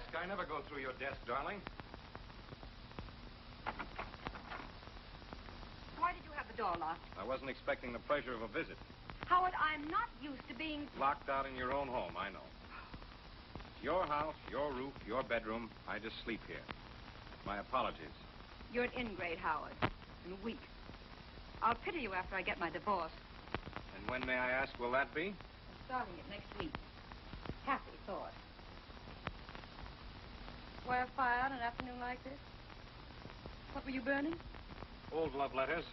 desk. I never go through your desk, darling. Why did you have the door locked? I wasn't expecting the pleasure of a visit. Howard, I'm not used to being... Locked out in your own home, I know. It's your house, your roof, your bedroom. I just sleep here. My apologies. You're an ingrate, Howard, and weak. I'll pity you after I get my divorce. And when, may I ask, will that be? Starting it next week. Happy thought. Why a fire on an afternoon like this? What were you burning? Old love letters.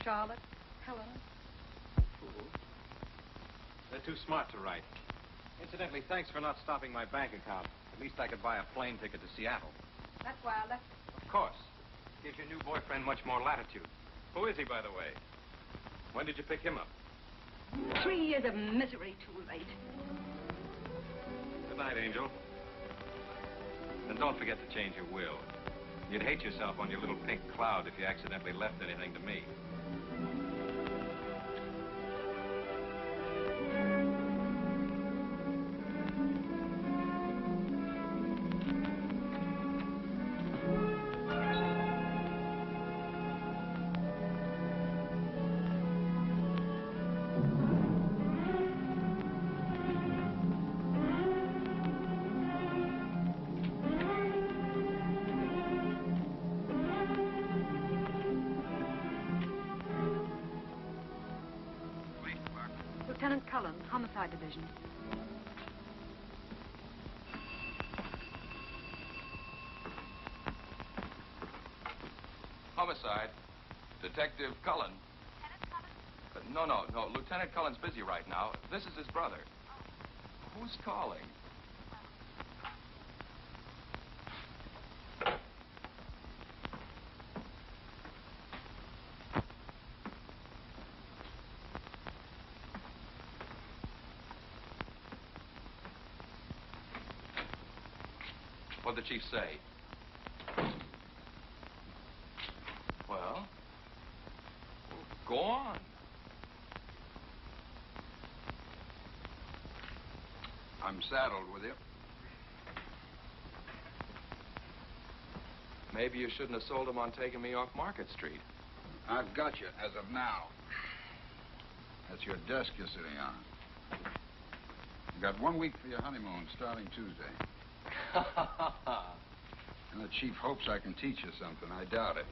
Charlotte, Helena. Fools. They're too smart to write. Incidentally, thanks for not stopping my bank account. At least I could buy a plane ticket to Seattle. That's why I left it. Of course. Gives your new boyfriend much more latitude. Who is he, by the way? When did you pick him up? 3 years of misery too late. Good night, Angel. And don't forget to change your will. You'd hate yourself on your little pink cloud if you accidentally left anything to me. Lieutenant Cullen, Homicide Division. Homicide. Detective Cullen. Lieutenant Cullen? No. Lieutenant Cullen's busy right now. This is his brother. Who's calling? What'd the chief say? Well, go on. I'm saddled with you. Maybe you shouldn't have sold him on taking me off Market Street. I've got you as of now. That's your desk you're sitting on. You got 1 week for your honeymoon starting Tuesday. And the chief hopes I can teach you something. I doubt it.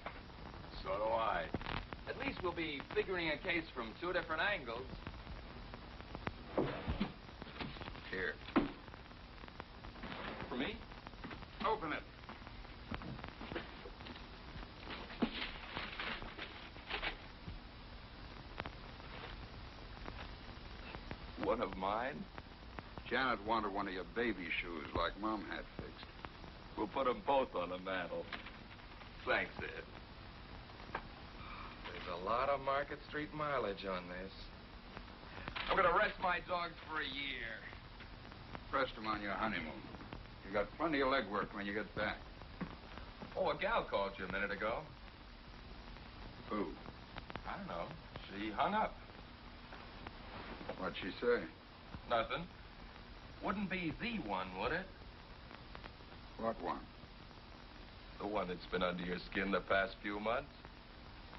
So do I. At least we'll be figuring a case from 2 different angles. Here. For me? Open it. One of mine? Janet wanted one of your baby shoes like Mom had fixed. We'll put them both on the mantel. Thanks, Ed. There's a lot of Market Street mileage on this. I'm going to rest my dogs for a year. Rest them on your honeymoon. You got plenty of legwork when you get back. Oh, a gal called you a minute ago. Who? I don't know. She hung up. What'd she say? Nothing. Wouldn't be the one, would it? What one? The one that's been under your skin the past few months?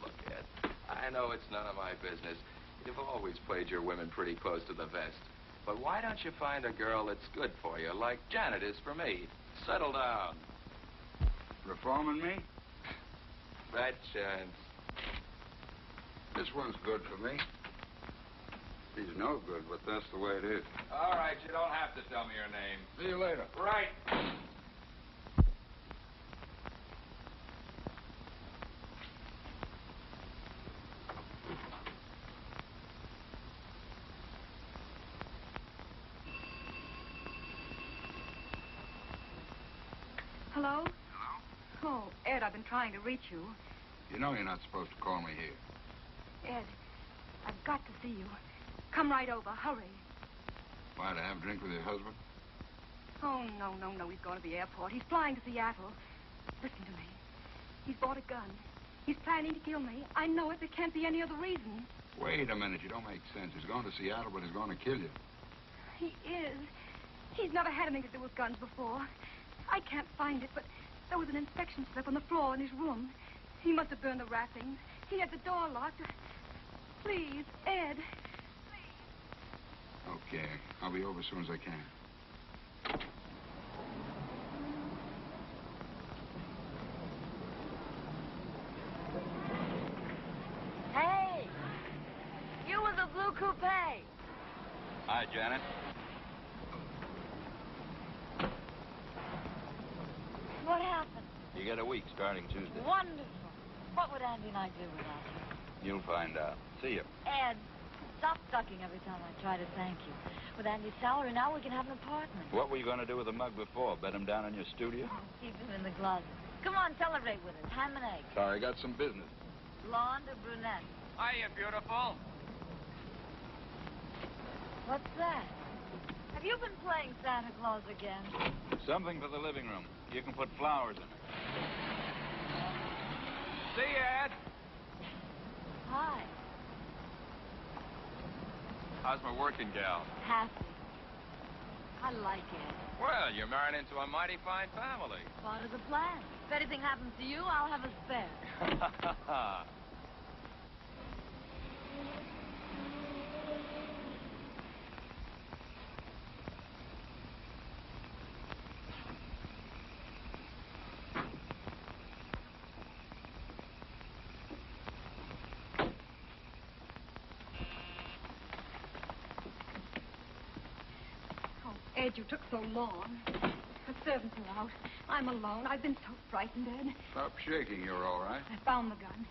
Look, Ed, I know it's none of my business. You've always played your women pretty close to the vest. But why don't you find a girl that's good for you, like Janet is for me? Settle down. Reforming me? That chance. This one's good for me. He's no good, but that's the way it is. All right, you don't have to tell me your name. See you later. Right. Hello? Hello? Oh, Ed, I've been trying to reach you. You know you're not supposed to call me here. Ed, I've got to see you. Come right over. Hurry. Why, to have a drink with your husband? Oh, no. He's going to the airport. He's flying to Seattle. Listen to me. He's bought a gun. He's planning to kill me. I know it. There can't be any other reason. Wait a minute. You don't make sense. He's going to Seattle, but he's going to kill you. He is. He's never had anything to do with guns before. can't find it, but there was an inspection slip on the floor in his room. He must have burned the wrappings. He had the door locked. Please, Ed. Okay. I'll be over as soon as I can. Hey! You with the blue coupe. Hi, Janet. What happened? You get a week starting Tuesday. Wonderful. What would Andy and I do without you? You'll find out. See you. Ed, stop sucking every time I try to thank you. With Andy's salary now, we can have an apartment. What were you going to do with the mug before? Bet him down in your studio? Keep him in the closet. Come on, celebrate with us. Ham and egg. Sorry, I got some business. Blonde or brunette? Hiya, beautiful. What's that? Have you been playing Santa Claus again? Something for the living room. You can put flowers in it. See you, Ed. Hi. How's my working gal? Happy. I like it. Well, you're married into a mighty fine family. Part of the plan. If anything happens to you, I'll have a spare. Ed, you took so long. The servants are out. I'm alone. I've been so frightened, Ed. Stop shaking. You're all right. I found the gun.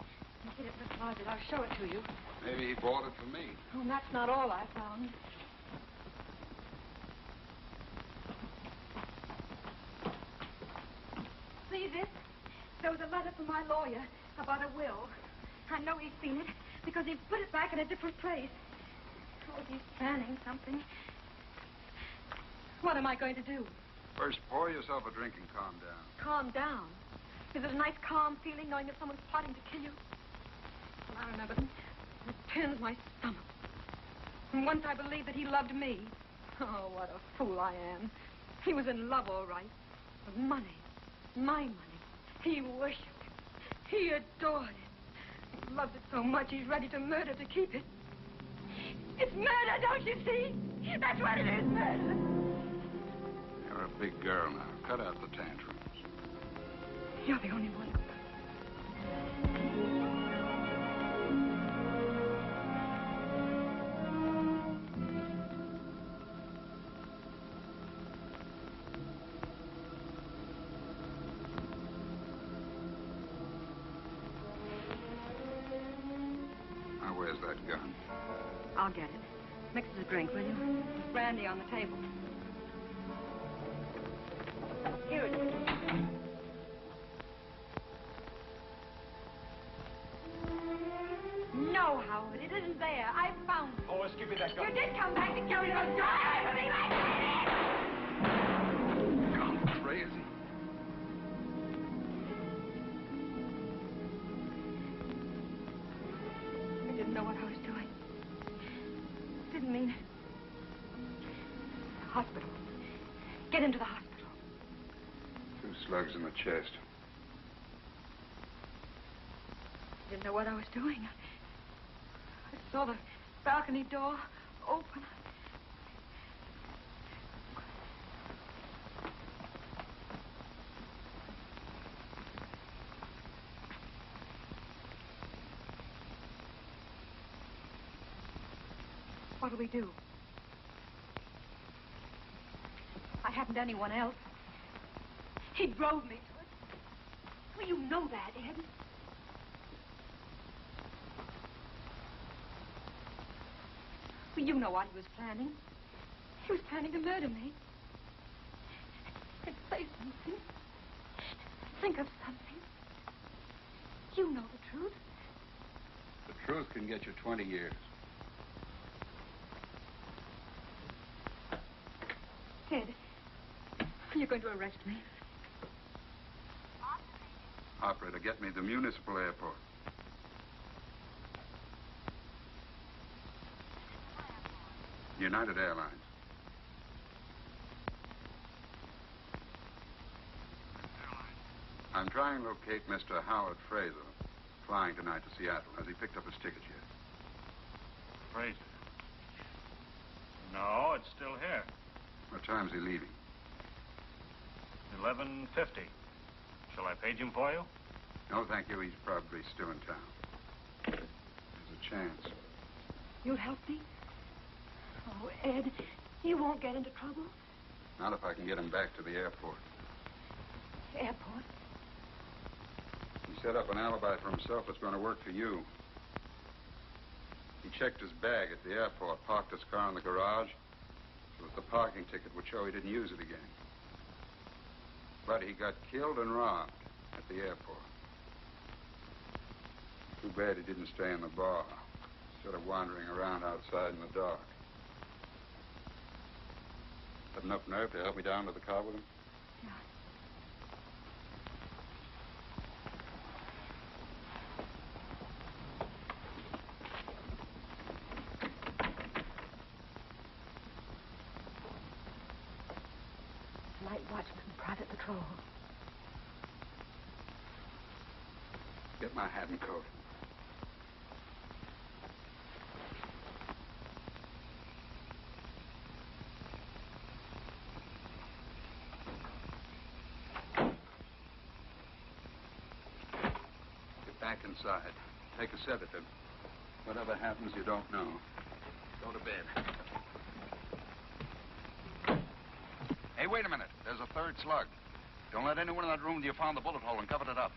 You hid it in the closet. I'll show it to you. Maybe he bought it for me. Oh, and that's not all I found. See this? There was a letter from my lawyer about a will. I know he's seen it because he put it back in a different place. Oh, he's planning something. What am I going to do? First, pour yourself a drink and calm down. Calm down. Is it a nice, calm feeling knowing that someone's plotting to kill you? Well, I remember it turns my stomach. And once I believed that he loved me. Oh, what a fool I am. He was in love, all right. With money. My money. He worshipped it. He adored it. He loved it so much he's ready to murder to keep it. It's murder, don't you see? That's what it is, murder. You're a big girl now. Cut out the tantrums. You're the only one. Now, where's that gun? I'll get it. Mix us a drink, will you? There's brandy on the table. Here it is. No, Howard, it isn't there. I found it. Lois, give me that gun. You did come back to kill me. Don't die for me like that. Gone crazy. I didn't know what I was doing. Didn't mean it. Hospital. Get into the hospital. 2 slugs in the chest. Didn't know what I was doing. I saw the balcony door open. What do we do? I haven't anyone else. He drove me to it. Well, you know that, Ed. Well, you know what he was planning. He was planning to murder me. And say something. Think of something. You know the truth. The truth can get you 20 years. Ed, are you going to arrest me? Operator, get me the municipal airport. United Airlines. I'm trying to locate Mr. Howard Frazer, flying tonight to Seattle. Has he picked up his ticket yet? Frazer? No, it's still here. What time's he leaving? 11:50. Shall I page him for you? No, thank you. He's probably still in town. There's a chance. You'll help me? Oh, Ed, he won't get into trouble. Not if I can get him back to the airport. Airport? He set up an alibi for himself that's going to work for you. He checked his bag at the airport, parked his car in the garage, so that the parking ticket would show he didn't use it again. But he got killed and robbed at the airport. Too bad he didn't stay in the bar, instead of wandering around outside in the dark. Had enough nerve to help me down to the car with him? Yeah. Night watchman, private patrol. Get my hat and coat. Get back inside. Take a sedative. Whatever happens, you don't know. Go to bed. Hey, wait a minute. There's a third slug. Don't let anyone in that room till you found the bullet hole and covered it up.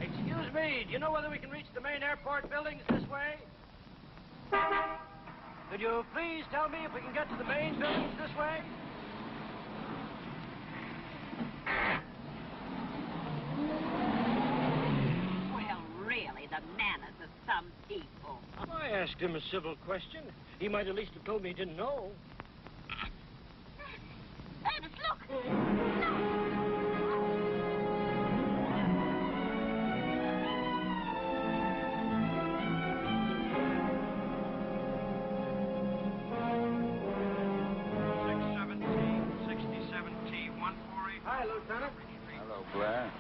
Excuse me, do you know whether we can reach the main airport buildings this way? Could you please tell me if we can get to the main buildings this way? Well, really, the manners of some people. I asked him a civil question. He might at least have told me he didn't know. Ernest, look! Hi, Lieutenant. Hello, Blair.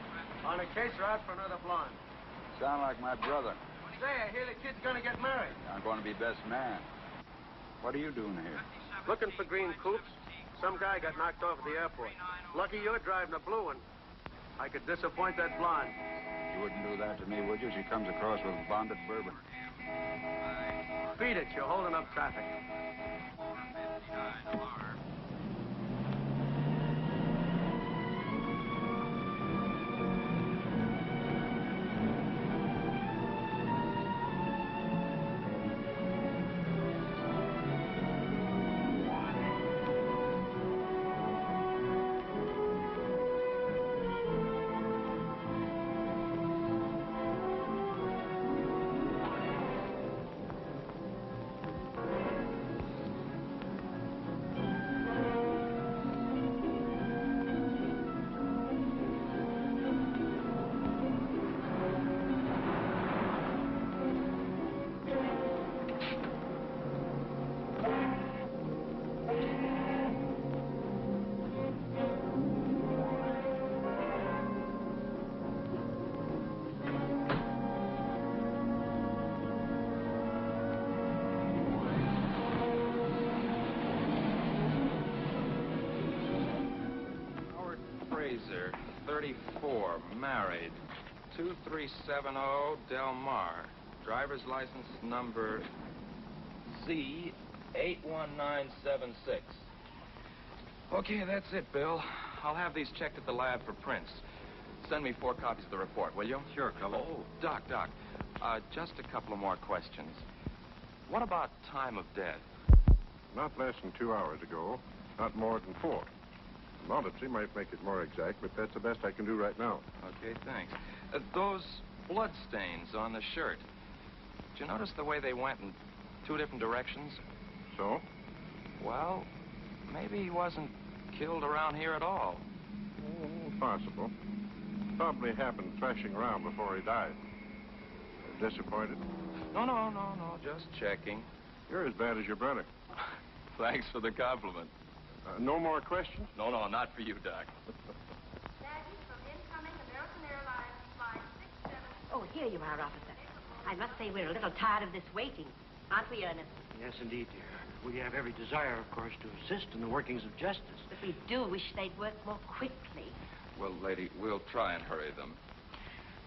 On a case, we're out for another blonde. Sound like my brother. Say, I hear the kid's gonna get married. I'm going to be best man. What are you doing here? Looking for green coupes. Some guy got knocked off at the airport. Lucky you're driving a blue one. I could disappoint that blonde. You wouldn't do that to me, would you? She comes across with bonded bourbon. Beat it, you're holding up traffic. Frazer, 34, married, 2370 Del Mar. Driver's license number Z81976. Okay, that's it, Bill. I'll have these checked at the lab for prints. Send me 4 copies of the report, will you? Sure, Cullen. Oh, Doc. Just a couple of more questions. What about time of death? Not less than 2 hours ago. Not more than 4. An autopsy might make it more exact, but that's the best I can do right now. Okay, thanks. Those blood stains on the shirt. Did you notice the way they went in 2 different directions? So? Well, maybe he wasn't killed around here at all. Oh, possible. probably happened thrashing around before he died. Disappointed? No. Just checking. You're as bad as your brother. Thanks for the compliment. No more questions? No, not for you, Doc. Oh, here you are, officer. I must say we're a little tired of this waiting. Aren't we, Ernest? Yes, indeed, dear. We have every desire, of course, to assist in the workings of justice. But we do wish they'd work more quickly. Well, lady, we'll try and hurry them.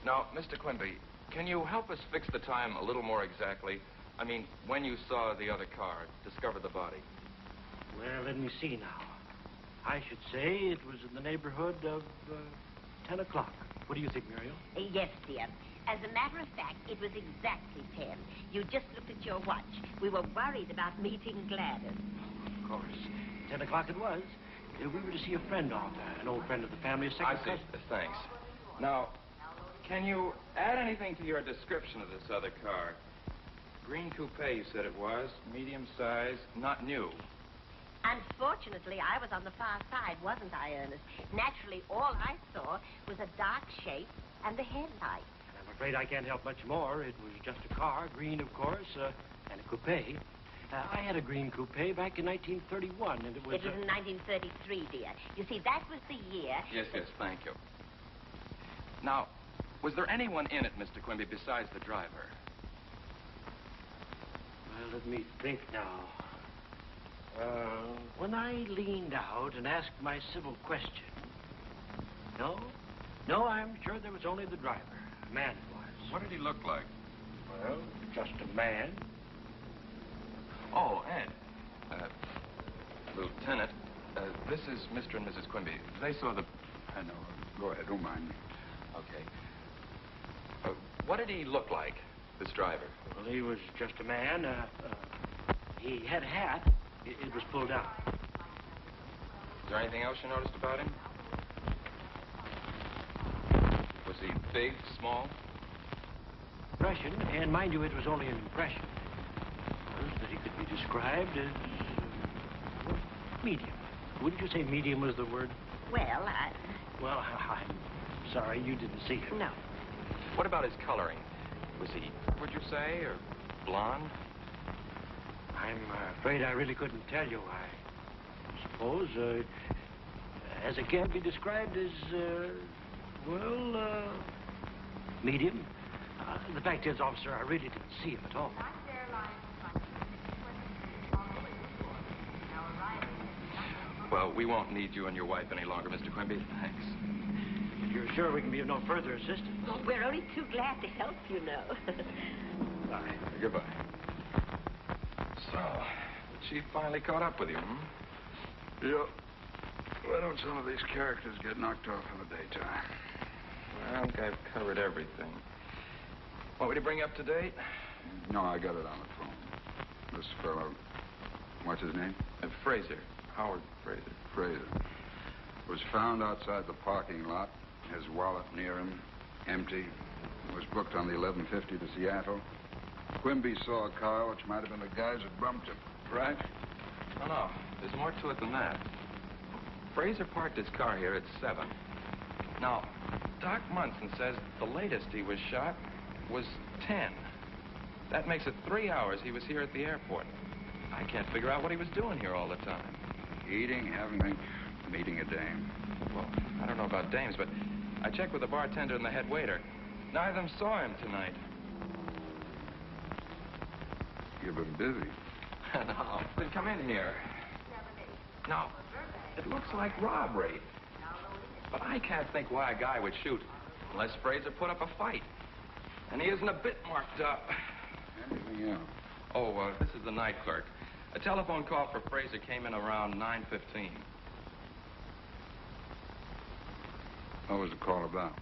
Now, Mr. Quimby, can you help us fix the time a little more exactly? I mean, when you saw the other car, discovered the body. Well, let me see now. I should say it was in the neighborhood of 10 o'clock. What do you think, Muriel? Yes, dear. As a matter of fact, it was exactly 10. You just looked at your watch. We were worried about meeting Gladys. Of course. 10 o'clock it was. We were to see a friend of an old friend of the family, a second I see. cousin. Thanks. Now, can you add anything to your description of this other car? Green coupe, you said it was. Medium size. Not new. Unfortunately, I was on the far side, wasn't I, Ernest? Naturally, all I saw was a dark shape and the headlight. I'm afraid I can't help much more. It was just a car, green, of course, and a coupe. I had a green coupe back in 1931, and it was... It was in 1933, dear. You see, that was the year... Yes, thank you. Now, was there anyone in it, Mr. Quimby, besides the driver? Well, let me think now. When I leaned out and asked my civil question... No, I'm sure there was only the driver. A man it was. What did he look like? Well, just a man. Oh, Ed. Lieutenant, this is Mr. and Mrs. Quimby. They saw the... I know. Go ahead, don't mind me. Okay. What did he look like, this driver? Well, he was just a man. He had a hat. It was pulled down. Is there anything else you noticed about him? Was he big, small? Impression, and mind you, it was only an impression, was that he could be described as medium. Wouldn't you say medium was the word? Well, Well, I'm sorry you didn't see him. No. What about his coloring? Was he, would you say, or blonde? I'm afraid I really couldn't tell you. I suppose, as it can be described as, medium. The fact is, officer, I really didn't see him at all. Well, we won't need you and your wife any longer, Mr. Quimby. Thanks. You're sure we can be of no further assistance? Oh, we're only too glad to help, you know. Bye. Goodbye. So, the chief finally caught up with you, hmm? Yep. Why don't some of these characters get knocked off in the daytime? Well, I think I've covered everything. Want me to bring you up to date? No, I got it on the phone. This fellow, what's his name? Frazer. Howard Frazer. Frazer. Was found outside the parking lot. His wallet near him, empty. Was booked on the 11:50 to Seattle. Quimby saw a car, which might have been the guys that bumped him. Right? No. There's more to it than that. Frazer parked his car here at 7. Now, Doc Munson says the latest he was shot was 10. That makes it 3 hours he was here at the airport. I can't figure out what he was doing here all the time. Eating, having, meeting a dame. Well, I don't know about dames, but I checked with the bartender and the head waiter. Neither of them saw him tonight. You've been busy. No, then come in here. No, it looks like robbery. But I can't think why a guy would shoot unless Frazer put up a fight. And he isn't a bit marked up. Anything else? Oh, this is the night clerk. A telephone call for Frazer came in around 9:15. What was the call about?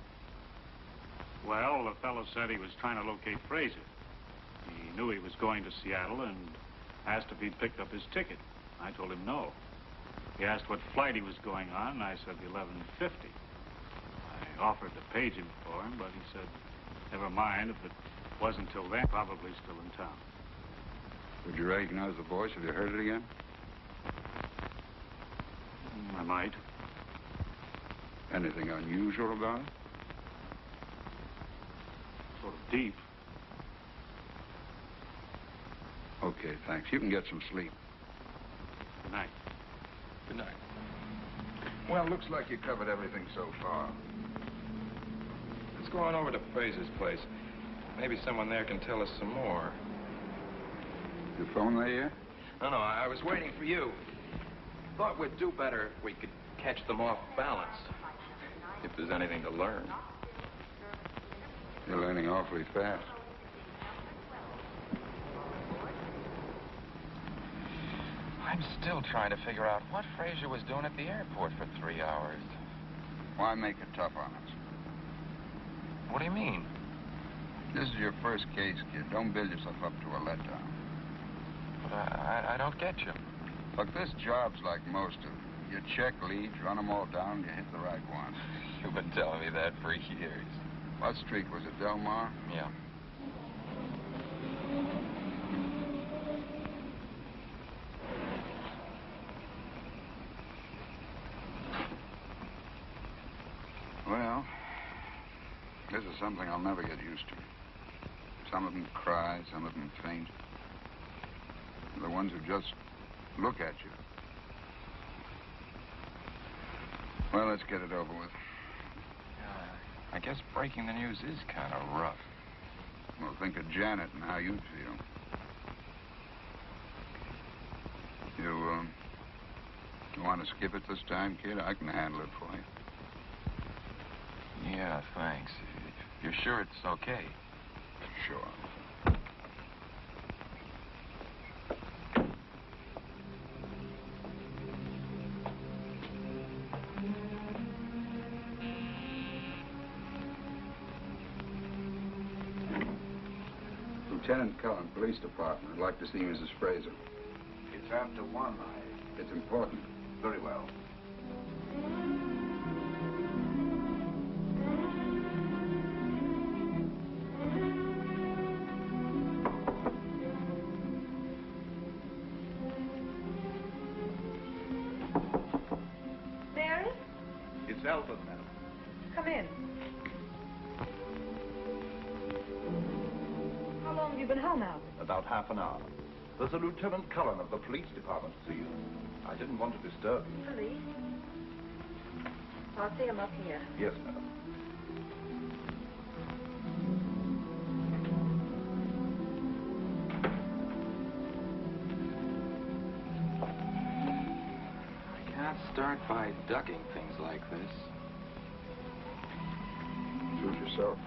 Well, the fellow said he was trying to locate Frazer. He knew he was going to Seattle and asked if he'd picked up his ticket. I told him no. He asked what flight he was going on, and I said the 11:50. I offered to page him for him, but he said, never mind, if it wasn't till then, probably still in town. Would you recognize the voice? Have you heard it again? I might. Anything unusual about it? sort of deep. Okay, thanks. You can get some sleep. Good night. Good night. Well, looks like you covered everything so far. Let's go on over to Frazer's place. Maybe someone there can tell us some more. Your phone there yet? No, I was waiting for you. Thought we'd do better if we could catch them off balance. If there's anything to learn. You're learning awfully fast. I'm still trying to figure out what Frazer was doing at the airport for 3 hours. Why make it tough on us? What do you mean? This is your first case, kid. Don't build yourself up to a letdown. But I don't get you. Look, this job's like most of them. You check leads, run them all down, you hit the right one. You've been telling me that for years. What street was it, Del Mar? Yeah. Well, this is something I'll never get used to. Some of them cry, some of them faint. The ones who just look at you. Well, let's get it over with. I guess breaking the news is kind of rough. Well, think of Janet and how you'd feel. You want to skip it this time, kid? I can handle it for you. Yeah, thanks. You're sure it's okay? Sure. Lieutenant Cullen, Police Department. I'd like to see Mrs. Frazer. It's after 1. It's important. Very well. Mary? It's Elton, madam. Come in. How long have you been home out? About half an hour. There's a Lieutenant Cullen of the Police Department to see you. I didn't want to disturb you. Police? I'll see him up here. Yes, madam. I can't start by ducking things like this. Suit yourself.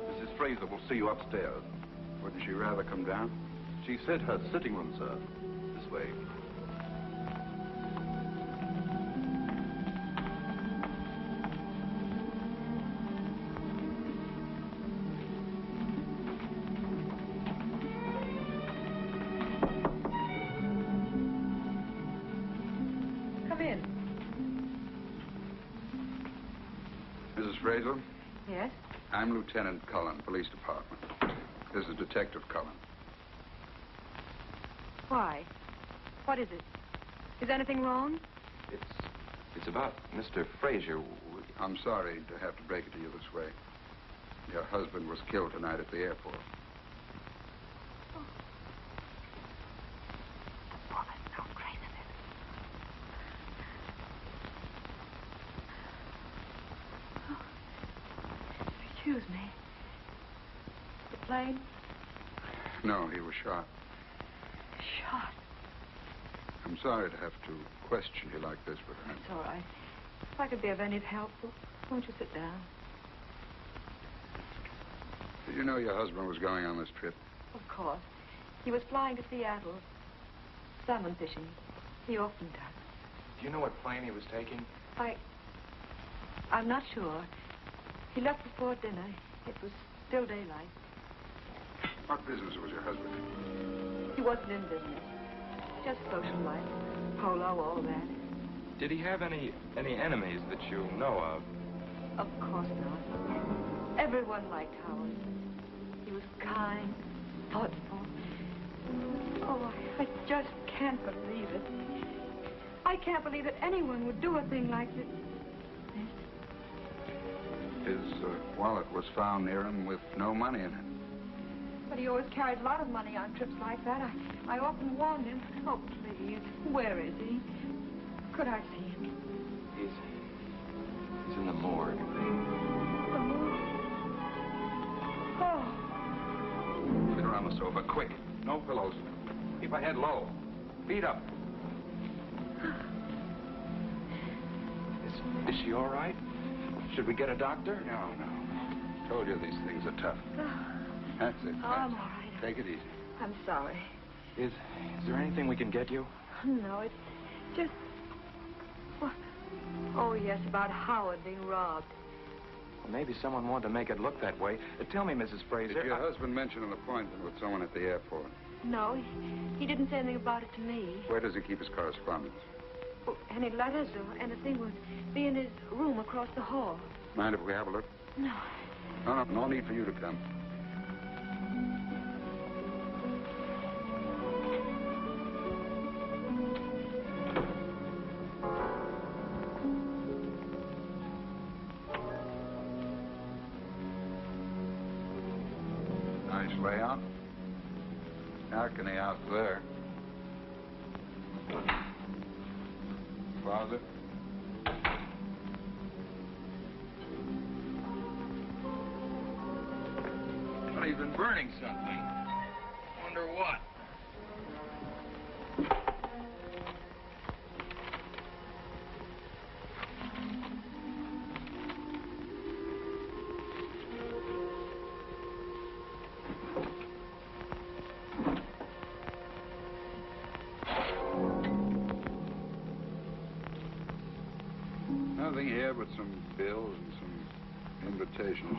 Mrs. Frazer will see you upstairs. Wouldn't she rather come down? She said her sitting room, sir. This way. Come in. Mrs. Frazer? Yes? I'm Lieutenant Cullen, Police Department. This is Detective Cullen. Why? What is it? Is anything wrong? It's about Mr. Frazer. I'm sorry to have to break it to you this way. Your husband was killed tonight at the airport. Oh, there's no trace of it. Oh. Excuse me. The plane? No, he was shot. Shot? I'm sorry to have to question you like this, but It's all right. If I could be of any help, won't you sit down? Did you know your husband was going on this trip? Of course. He was flying to Seattle. Salmon fishing. He often does. Do you know what plane he was taking? I'm not sure. He left before dinner. It was still daylight. What business was your husband in? He wasn't in business. Just social life. Polo, all that. Did he have any enemies that you know of? Of course not. Everyone liked Howard. He was kind, thoughtful. Oh, I just can't believe it. I can't believe that anyone would do a thing like this. His wallet was found near him with no money in it. But he always carries a lot of money on trips like that. I often warned him. Oh, please. Where is he? Could I see him? He's in the morgue. The morgue? Oh. Sit around the sofa, quick. No pillows. Keep her head low. Feet up. Is she all right? Should we get a doctor? No. Told you these things are tough. That's it. Oh, I'm all right. Take it easy. I'm sorry. Is there anything we can get you? No, it's just... Oh, yes, about Howard being robbed. Well, maybe someone wanted to make it look that way. Tell me, Mrs. Frazer. Did your husband mention an appointment with someone at the airport? No, he didn't say anything about it to me. Where does he keep his correspondence? Oh, any letters or anything would be in his room across the hall. Mind if we have a look? No. No need for you to come. Nice layout. Balcony out there. Closet. Well, he's been burning something. Wonder what? Nothing here but some bills and some invitations.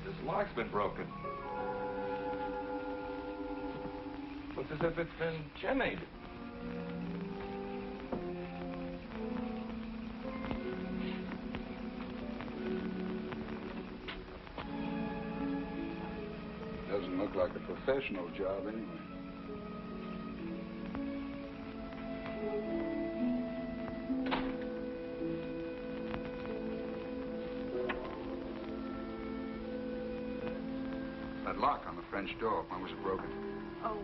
This lock's been broken. Looks as if it's been jimmied. Doesn't look like a professional job anyway. That lock on the French door, when was it broken? Oh,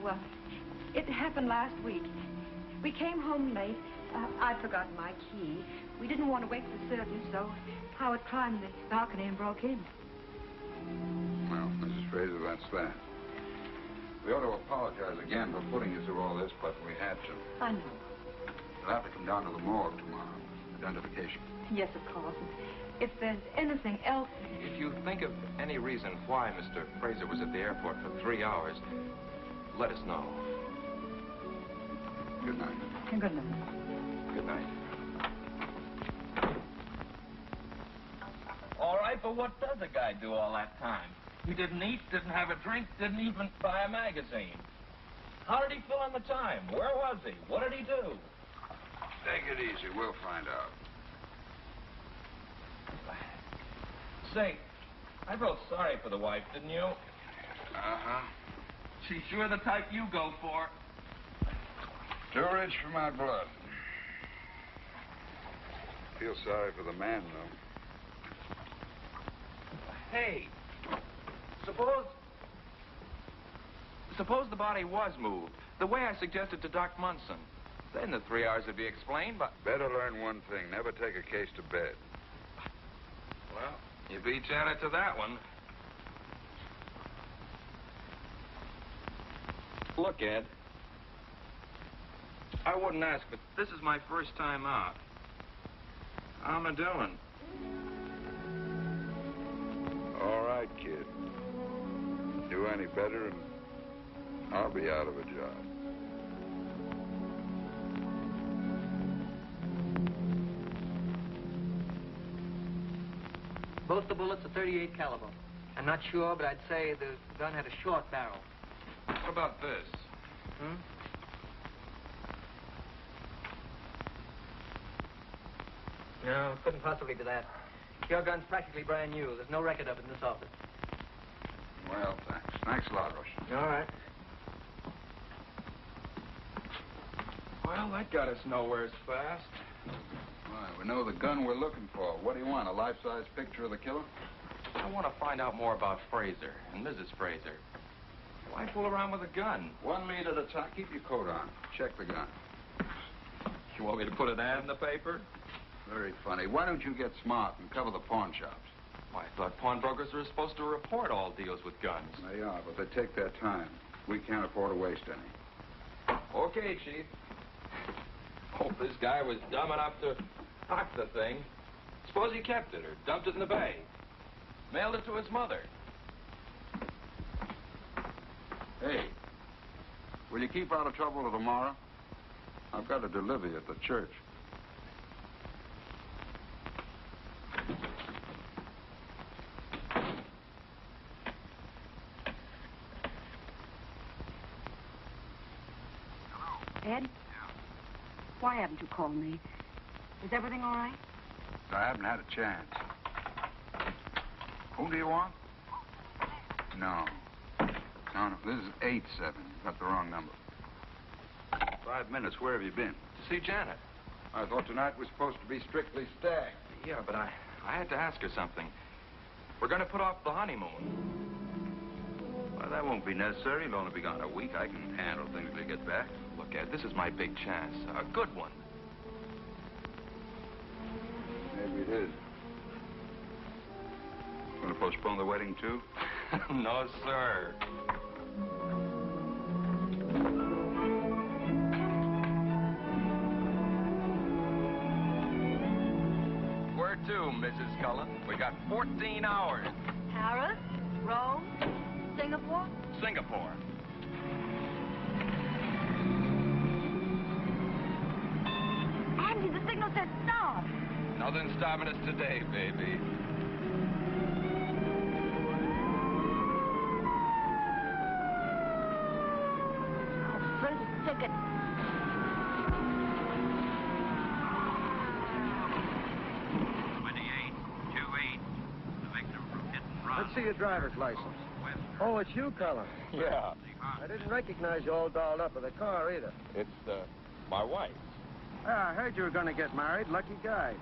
it happened last week. We came home late. I'd forgotten my key. We didn't want to wake the servants, so Howard climbed the balcony and broke in. Well, Mrs. Frazer, that's that. We ought to apologize again for putting you through all this, but we had to. I know. You'll have to come down to the morgue tomorrow. Identification. Yes, of course. If there's anything else... If you think of any reason why Mr. Frazer was at the airport for 3 hours, let us know. Good night. Good night. Good night. All right, but what does a guy do all that time? He didn't eat, didn't have a drink, didn't even buy a magazine. How did he fill in the time? Where was he? What did he do? Take it easy. We'll find out. Say, I felt sorry for the wife, didn't you? Uh-huh. She's sure the type you go for. Too rich for my blood. Feel sorry for the man, though. Hey, suppose the body was moved, the way I suggested to Doc Munson. Then the 3 hours would be explained, but... Better learn one thing. Never take a case to bed. Well, you beat Janet to that one. Look, Ed. I wouldn't ask, but this is my first time out. I'm a Dillon. All right, kid. Do any better, and I'll be out of a job. Both the bullets are .38 caliber. I'm not sure, but I'd say the gun had a short barrel. What about this? Hmm? No, couldn't possibly be that. Your gun's practically brand new. There's no record of it in this office. Well, thanks. Thanks a lot, Rush. All right. Well, that got us nowhere fast. Why, we know the gun we're looking for. What do you want, a life-size picture of the killer? I want to find out more about Frazer and Mrs. Frazer. Why fool around with a gun? One lead at a time. Keep your coat on. Check the gun. You want me to put an ad in the paper? Very funny. Why don't you get smart and cover the pawn shops? Why, I thought pawnbrokers were supposed to report all deals with guns. They are, but they take their time. We can't afford to waste any. Okay, Chief. Hope this guy was dumb enough to park the thing. Suppose he kept it or dumped it in the bay. Mailed it to his mother. Hey, will you keep out of trouble till tomorrow? I've got to deliver you at the church. Ed? Why haven't you called me? Is everything all right? I haven't had a chance. Who do you want? No. No, this is 8-7. You got the wrong number. 5 minutes. Where have you been? To see Janet. I thought tonight was supposed to be strictly stag. Yeah, but I had to ask her something. We're going to put off the honeymoon. Well, that won't be necessary. It'll only be gone a week. I can handle things till you get back. Look, Ed, this is my big chance. A good one. Maybe it is. Going to postpone the wedding, too? No, sir. Where to, Mrs. Cullen? We got 14 hours. Paris? Rome? Singapore? Singapore. Andy, the signal said stop. Nothing's stopping us today, baby. First ticket. Let's see your driver's license. Oh, it's you, Cullen. Yeah. I didn't recognize you all dolled up with a car either. It's, my wife. Yeah, I heard you were going to get married. Lucky guy.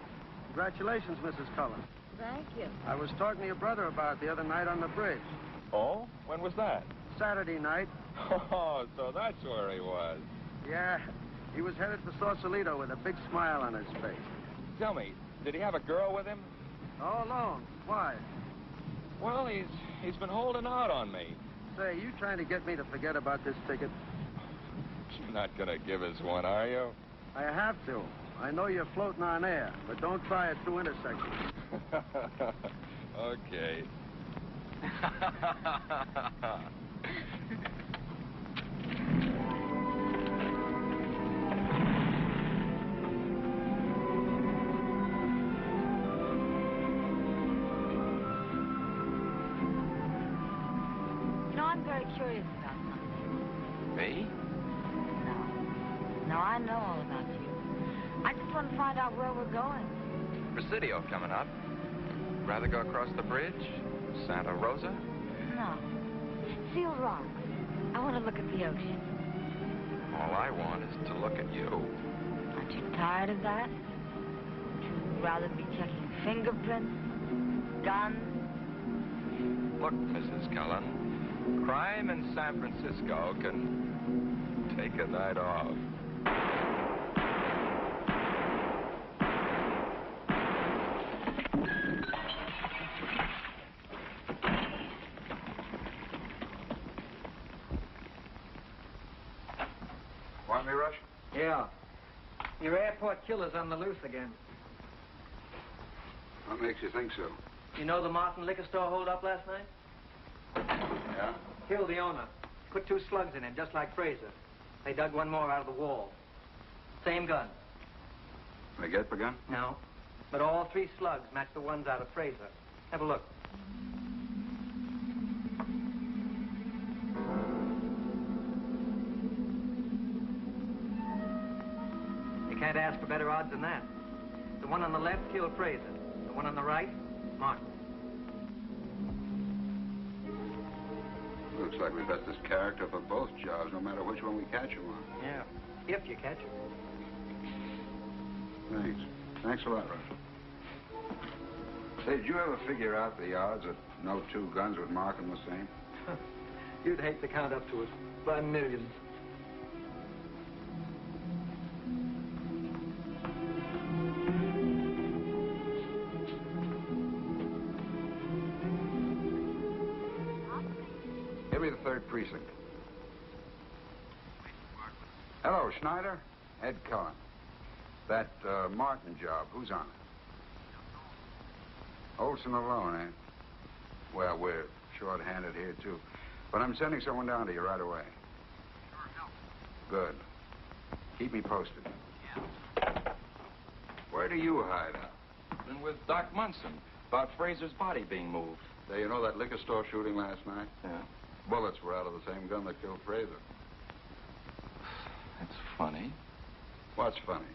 Congratulations, Mrs. Cullen. Thank you. I was talking to your brother about it the other night on the bridge. Oh? When was that? Saturday night. Oh, so that's where he was. Yeah, he was headed for Sausalito with a big smile on his face. Tell me, did he have a girl with him? All alone. Why? Well, he's been holding out on me. Say, you trying to get me to forget about this ticket? You're not going to give us one, are you? I have to. I know you're floating on air, but don't try it through intersections. Okay. You know, I'm very curious about something. Me? No, I know all about you. I just want to find out where we're going. Presidio coming up. Rather go across the bridge? Santa Rosa? No. Seal Rocks. I want to look at the ocean. All I want is to look at you. Aren't you tired of that? You'd rather be checking fingerprints, guns. Look, Mrs. Cullen, crime in San Francisco can take a night off. Want me, Rush? Yeah. Your airport killer's on the loose again. What makes you think so? You know the Martin liquor store hold-up last night? Yeah? Killed the owner. Put 2 slugs in him, just like Frazer. They dug one more out of the wall. Same gun. They get the gun? No. But all 3 slugs match the ones out of Frazer. Have a look. You can't ask for better odds than that. The one on the left killed Frazer. The one on the right, Martin. Look, Looks like we've got this character for both jobs, no matter which one we catch him on. Yeah, if you catch him. Thanks. Thanks a lot, Russ. Say, did you ever figure out the odds that no two guns would mark them the same? You'd hate to count up to it by millions. Give me the 3rd precinct. Hello, Schneider. Ed Cullen. That Martin job, who's on it? Olson alone, eh? Well, we're short-handed here, too. But I'm sending someone down to you right away. Good. Keep me posted. Yeah. Where do you hide out? Been with Doc Munson about Frazer's body being moved. Say, you know that liquor store shooting last night? Yeah. Bullets were out of the same gun that killed Frazer. That's funny. What's funny?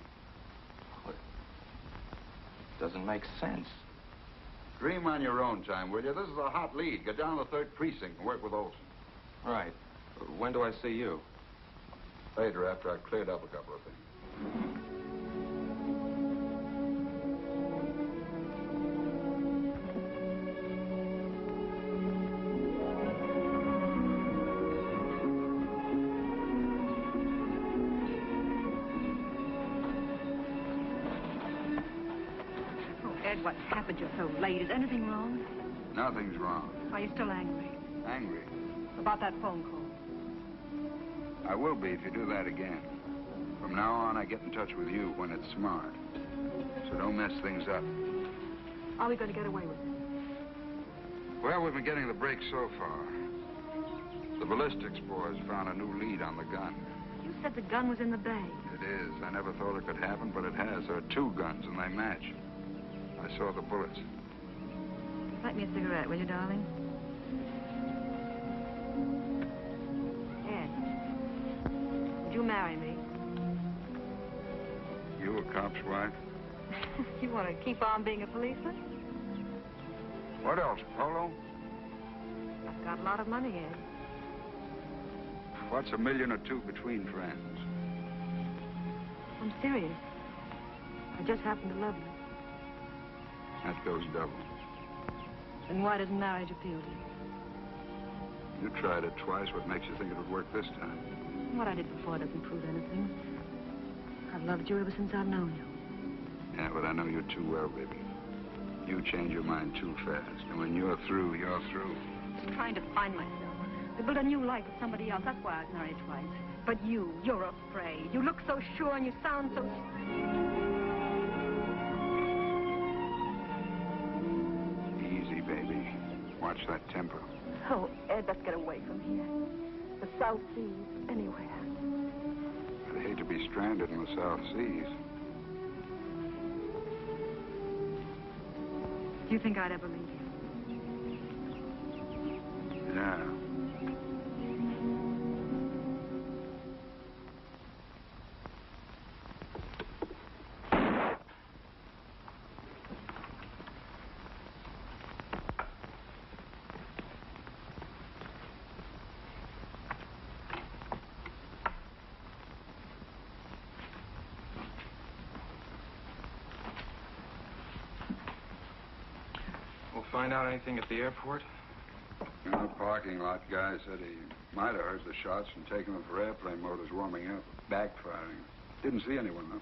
Well, it doesn't make sense. Dream on your own time, will you? This is a hot lead. Get down to the 3rd precinct and work with Olson. Right. When do I see you? Later, after I've cleared up a couple of things. Ed, what's happened? You're so late. Is anything wrong? Nothing's wrong. Are you still angry? Angry? About that phone call? I will be if you do that again. From now on, I get in touch with you when it's smart. So don't mess things up. Are we going to get away with it? Well, we've been getting the break so far. The ballistics boys found a new lead on the gun. You said the gun was in the bay. It is. I never thought it could happen, but it has. There are 2 guns, and they match. I saw the bullets. Light me a cigarette, will you, darling? Ed, would you marry me? You a cop's wife? You want to keep on being a policeman? What else, polo? I've got a lot of money, Ed. What's $1 million or 2 between friends? I'm serious. I just happen to love you. That goes double. Then why doesn't marriage appeal to you? You tried it twice. What makes you think it would work this time? What I did before doesn't prove anything. I've loved you ever since I've known you. Yeah, but I know you too well, baby. You change your mind too fast. And when you're through, you're through. I'm just trying to find myself. To build a new life with somebody else. That's why I was married twice. But you're afraid. You look so sure and you sound so... Easy, baby. Watch that temper. Oh, Ed, let's get away from here. The South Seas, anywhere. I'd hate to be stranded in the South Seas. Do you think I'd ever leave you? Yeah. Find out anything at the airport? In the parking lot, guy said he might have heard the shots and taken them for airplane motors warming up, backfiring. Didn't see anyone, though.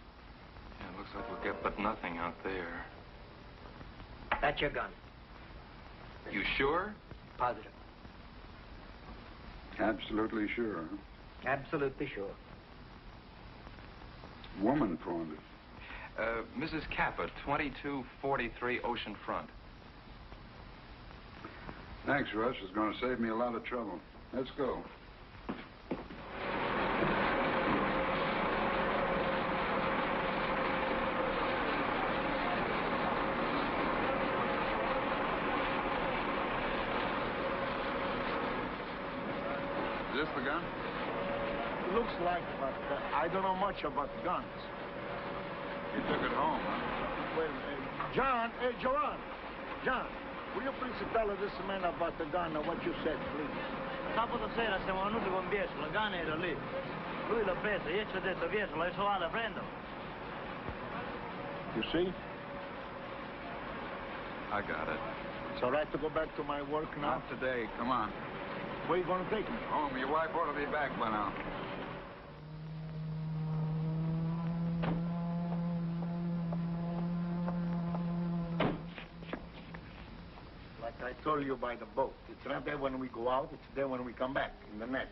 Yeah, it looks like we'll get but nothing out there. That's your gun. You sure? Positive. Absolutely sure, huh? Absolutely sure. Woman pawned it. Mrs. Kappa, 2243 Ocean Front. Thanks, Russ. It's going to save me a lot of trouble. Let's go. Is this the gun? Looks like, but I don't know much about guns. You took it home, huh? Well, John, Joanne, John, will you please tell this man about the gun and what you said, please? Sabato sera siamo venuti con Biesco, la gana era lì. Lui l'ha presa, io ci ho detto Biesco, adesso vado a prenderlo. You see? I got it. It's all right to go back to my work now? Not today. Come on. Where you going to take me? Home. Your wife ought to be back by now. Like I told you by the boat. It's not there when we go out, it's there when we come back, in the net.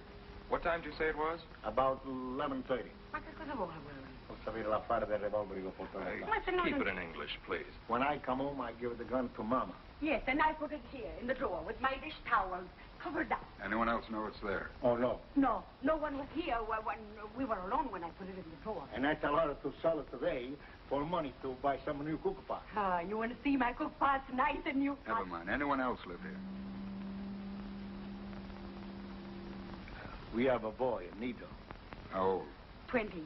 What time did you say it was? About 11:30. Ma che cosa vuole, quello? Non sapere l'affare del revolver che ho portato. Keep it in English, please. When I come home, I give the gun to Mama. Yes, and I put it here, in the drawer, with my dish towels, covered up. Anyone else know it's there? Oh, no. No, no one was here when we were alone when I put it in the drawer. And I tell her to sell it today for money to buy some new cook pot. Ah, you want to see my cook pots, nice and new? Never mind. Anyone else live here? We have a boy, Nito. How old? 20.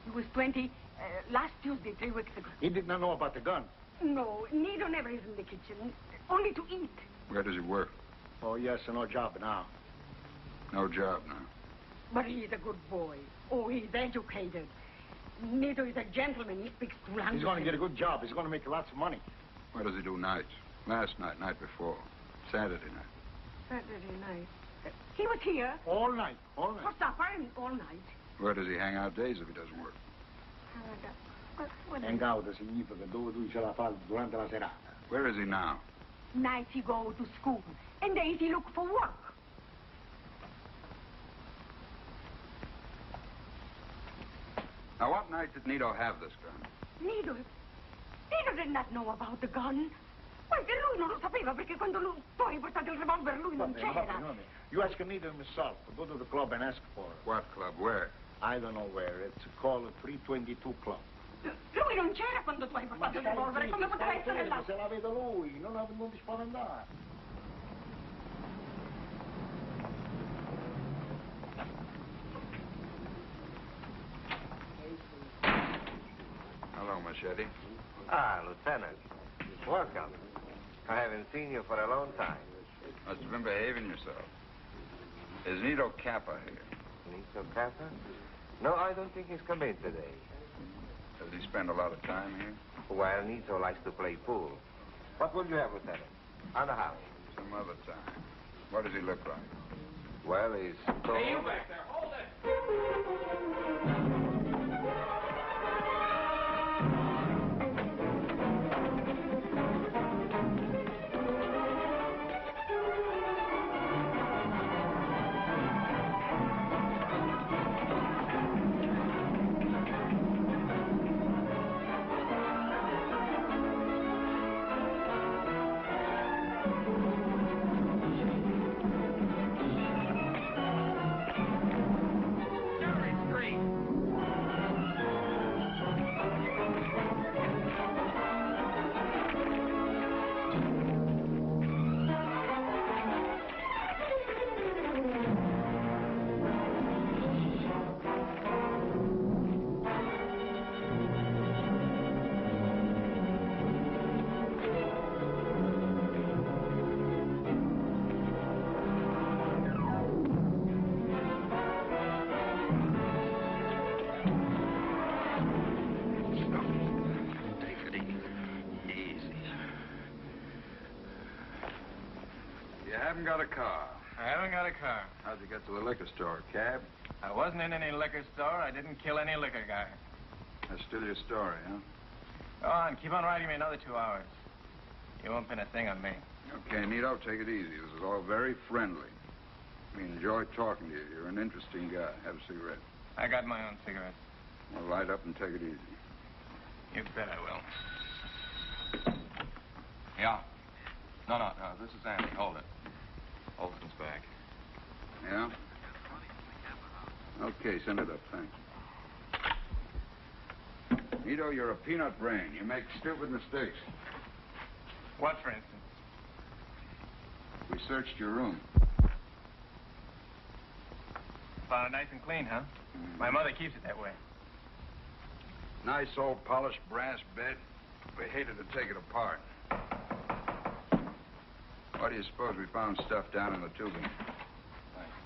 He was 20 last Tuesday, 3 weeks ago. He did not know about the gun. No, Nito never is in the kitchen, only to eat. Where does he work? Oh, yes, no job now. No job now. But he's a good boy. Oh, he's educated. Nito is a gentleman. He speaks 2 languages. He's going to get a good job. He's going to make lots of money. Where does he do nights? Last night, night before. Saturday night. Saturday night. He was here. All night, all night. For supper and all night. Where does he hang out days if he doesn't work? Hang out significa dove tu ce la fai durante la serata. Where is he now? Nights he go to school, and days he look for work. Now, what night did Nito have this gun? Nito did not know about the gun. Perché lui non lo sapeva, perché quando tu hai portato il revolver lui non c'era. You ask Nito himself. Go to the club and ask for it. What club? Where? I don't know where. It's called 322 Club. Lui non c'era quando tu hai portato il revolver. Come poteva essere là? Se la vedo lui, non ti spaventare. Hello, Machete. Ah, Lieutenant. Welcome. I haven't seen you for a long time. Must have been behaving yourself. Is Nito Kappa here? Nito Kappa? No, I don't think he's come in today. Does he spend a lot of time here? Well, Nito likes to play pool. What will you have, Lieutenant? On the house. Some other time. What does he look like? Well, he's tall. Hey, you back there, hold it! Haven't got a car. I haven't got a car. How'd you get to the liquor store? Cab? I wasn't in any liquor store. I didn't kill any liquor guy. That's still your story, huh? Go on. Keep on riding me another 2 hours. You won't pin a thing on me. Okay, Nito, take it easy. This is all very friendly. We enjoy talking to you. You're an interesting guy. Have a cigarette. I got my own cigarette. Well, light up and take it easy. You bet I will. Yeah. No. This is Andy. Hold it. Olson's back. Yeah? Okay, send it up, thanks. Nito, you're a peanut brain. You make stupid mistakes. What, for instance? We searched your room. Found it nice and clean, huh? My mother keeps it that way. Nice old polished brass bed. We hated to take it apart. Why do you suppose we found stuff down in the tubing? Thanks.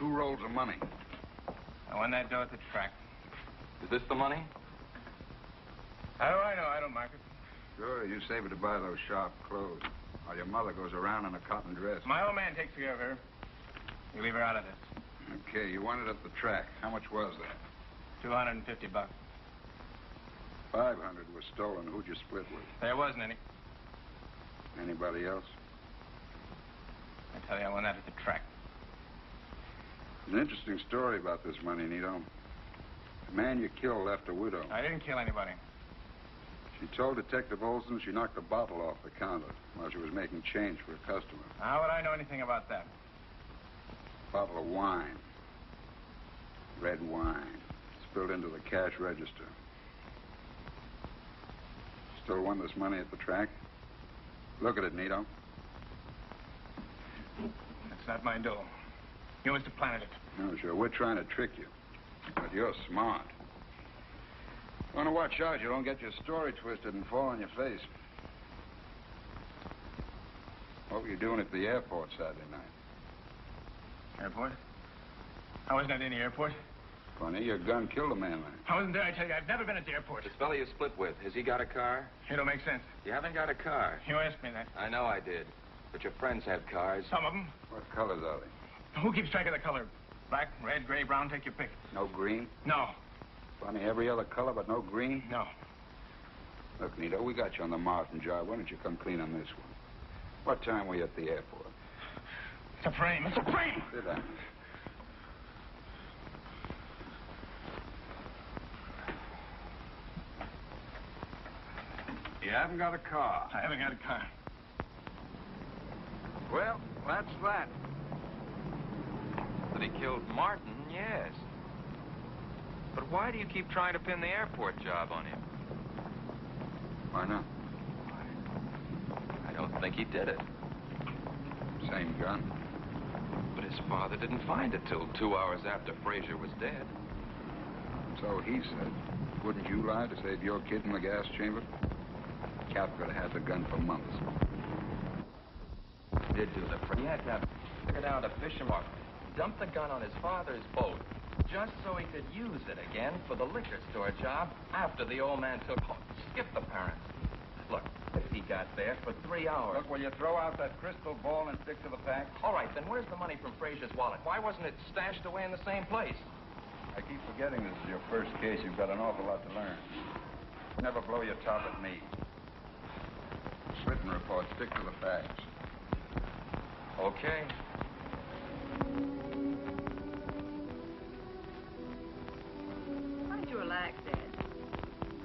2 rolls of money. I won that dough at the track. Is this the money? How do I know? I don't mark it. Sure, you save it to buy those sharp clothes. While your mother goes around in a cotton dress. My old man takes care of her. You leave her out of this. Okay, you won it at the track. How much was that? $250. 500 was stolen. Who'd you split with? There wasn't any. Anybody else? I tell you, I won that at the track. There's an interesting story about this money, Nito. The man you killed left a widow. I didn't kill anybody. She told Detective Olson she knocked a bottle off the counter while she was making change for a customer. How would I know anything about that? Bottle of wine. Red wine. Spilled into the cash register. Still won this money at the track? Look at it, Nito. That's not my dough. You must have planted it. No, sure. We're trying to trick you. But you're smart. You want to watch out you don't get your story twisted and fall on your face. What were you doing at the airport Saturday night? Airport? I wasn't at any airport. Funny, your gun killed a man there. I wasn't there, I tell you. I've never been at the airport. This fella you split with, has he got a car? It don't make sense. You haven't got a car. You asked me that. I know I did. But your friends have cars. Some of them. What colors are they? Who keeps track of the color? Black, red, gray, brown, take your pick. No green? No. Funny, every other color but no green? No. Look, Nito, we got you on the Martin job. Why don't you come clean on this one? What time were you at the airport? It's a frame. It's a frame! Sit down. You haven't got a car. I haven't got a car. Well, that's that. That he killed Martin, yes. But why do you keep trying to pin the airport job on him? Why not? I don't think he did it. Same gun. But his father didn't find it till 2 hours after Frazer was dead. So he said. Wouldn't you lie to save your kid in the gas chamber? Cap could have had the gun for months. He did do the He had to figured out a fisherman, dumped the gun on his father's boat, just so he could use it again for the liquor store job after the old man skipped the parents. Look, if he got there for 3 hours. Look, will you throw out that crystal ball and stick to the facts? All right, then where's the money from Frazer's wallet? Why wasn't it stashed away in the same place? I keep forgetting this is your first case. You've got an awful lot to learn. Never blow your top at me. Written report, stick to the facts. Okay. Why don't you relax, Ed?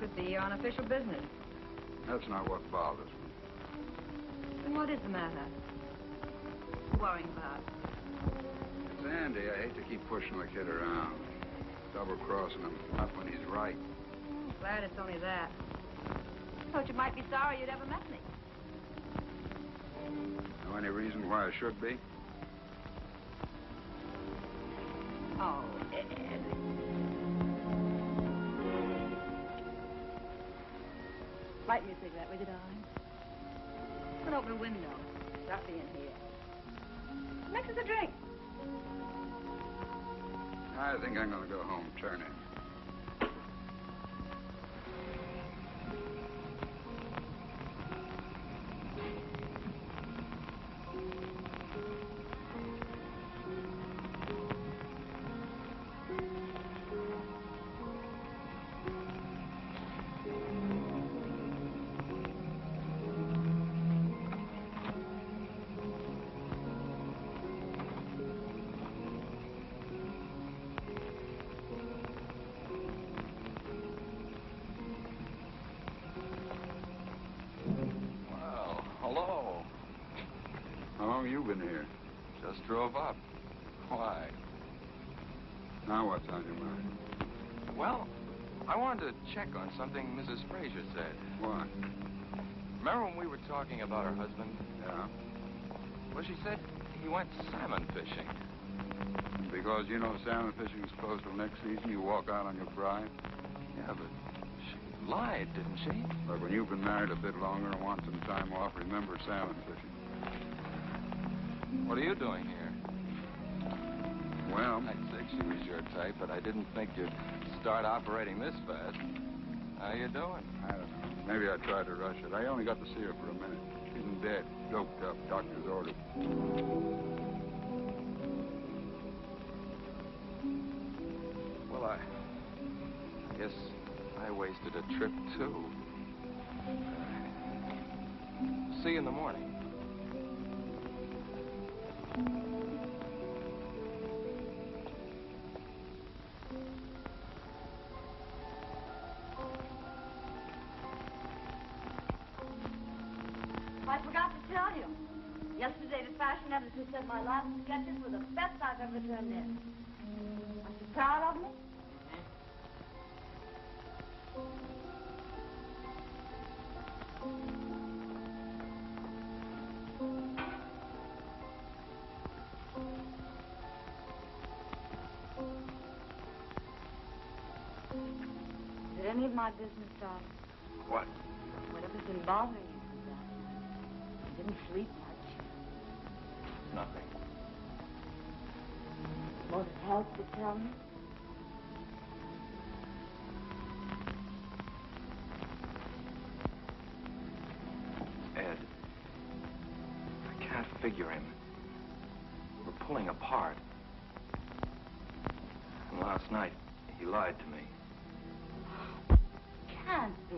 Could be unofficial business. That's not what bothers me. Then what is the matter? Worrying about? It's Andy. I hate to keep pushing the kid around. Double-crossing him, not when he's right. Glad it's only that. Thought you might be sorry you'd ever met me. Know any reason why I should be? Oh, Ed. Light me a cigarette, will you, darling? An open window. Stuffy in here. Mix us a drink. I think I'm going to go home. Turn in. Hello. How long have you been here? Just drove up. Why? Now what's on your mind? Well, I wanted to check on something Mrs. Frazer said. What? Remember when we were talking about her husband? Yeah. Well, she said he went salmon fishing. Because you know salmon fishing is closed till next season, you walk out on your bride? Yeah, but she lied, didn't she? But when you've been married a bit longer and want some time off, remember salmon fishing. What are you doing here? Well, come. I'd say she was your type, but I didn't think you'd start operating this fast. How you doing? I don't know. Maybe I tried to rush it. I only got to see her for a minute. She isn't dead. Doped up. Doctor's orders. Well, I guess I wasted a trip, too. See you in the morning. I forgot to tell you. Yesterday, the fashion editor said my last sketches were the best I've ever turned in. Aren't you proud of me? Is it any of my business, darling? What? Whatever's been bothering you since last night. You didn't sleep much. Nothing. Won't it help to tell me? Ed. I can't figure him. We're pulling apart. And last night, he lied to me. Can't be.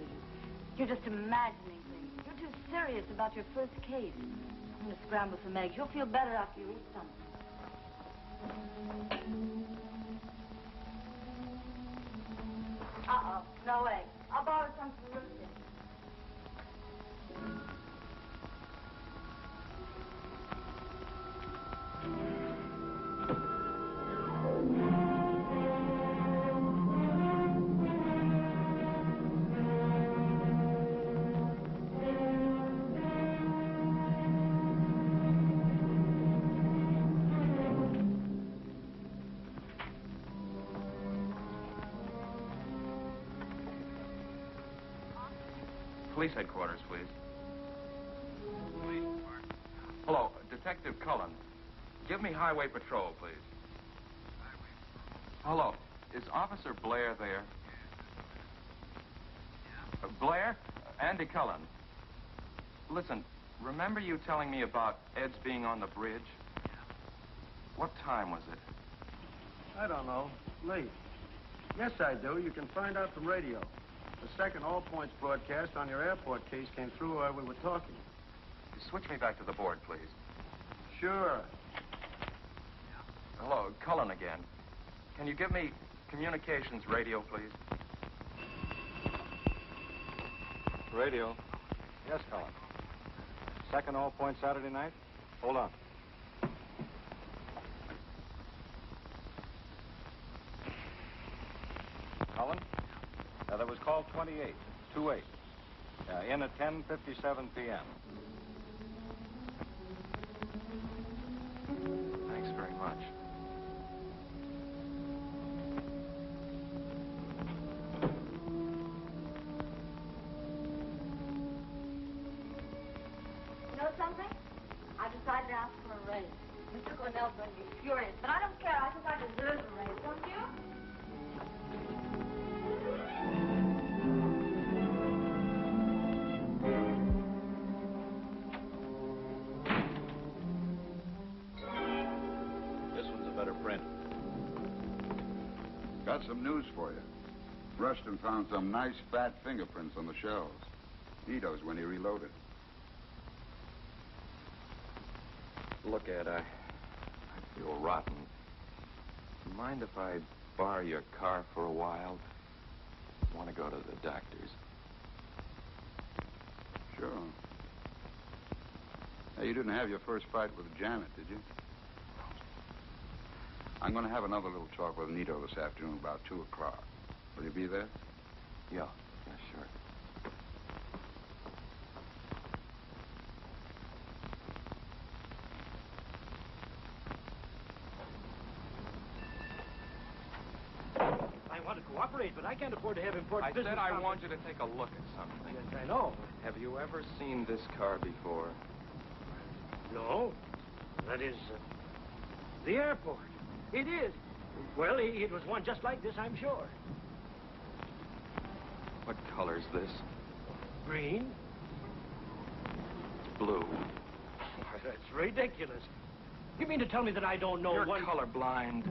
You're just imagining things. You're too serious about your first case. I'm going to scramble some eggs. You'll feel better after you eat something. Uh-oh. No eggs. I'll borrow some from Lucy. Police headquarters, please. Hello, Detective Cullen. Give me highway patrol, please. Hello, is Officer Blair there? Blair? Andy Cullen. Listen, remember you telling me about Ed's being on the bridge? What time was it? I don't know. Late. Yes, I do. You can find out from radio. The second all points broadcast on your airport case came through while we were talking. Switch me back to the board, please. Sure. Hello, Cullen again. Can you give me communications radio, please? Radio. Yes, Cullen. Second all point Saturday night? Hold on. Cullen? That was call 28, 28. In at 10:57 p.m. Thanks very much. You know something? I decided to ask for a raise. Mr. Cornell's going to be furious, but I don't care. I think I deserve a raise, don't you? This one's a better print. Got some news for you. Rushton found some nice fat fingerprints on the shelves. Nito's when he reloaded. Look, Ed, I feel rotten. Mind if I borrow your car for a while? I want to go to the doctor's. Sure. Hey, you didn't have your first fight with Janet, did you? I'm going to have another little talk with Nito this afternoon about 2 o'clock. Will you be there? Yeah, sure. I want to cooperate, but I can't afford to have important business. I said I want you to take a look at something. Yes, I know. Have you ever seen this car before? No. That is the airport. It is. Well, it was one just like this, I'm sure. What color's this? Green? It's blue. Why, that's ridiculous. You mean to tell me that I don't know You're one... colorblind.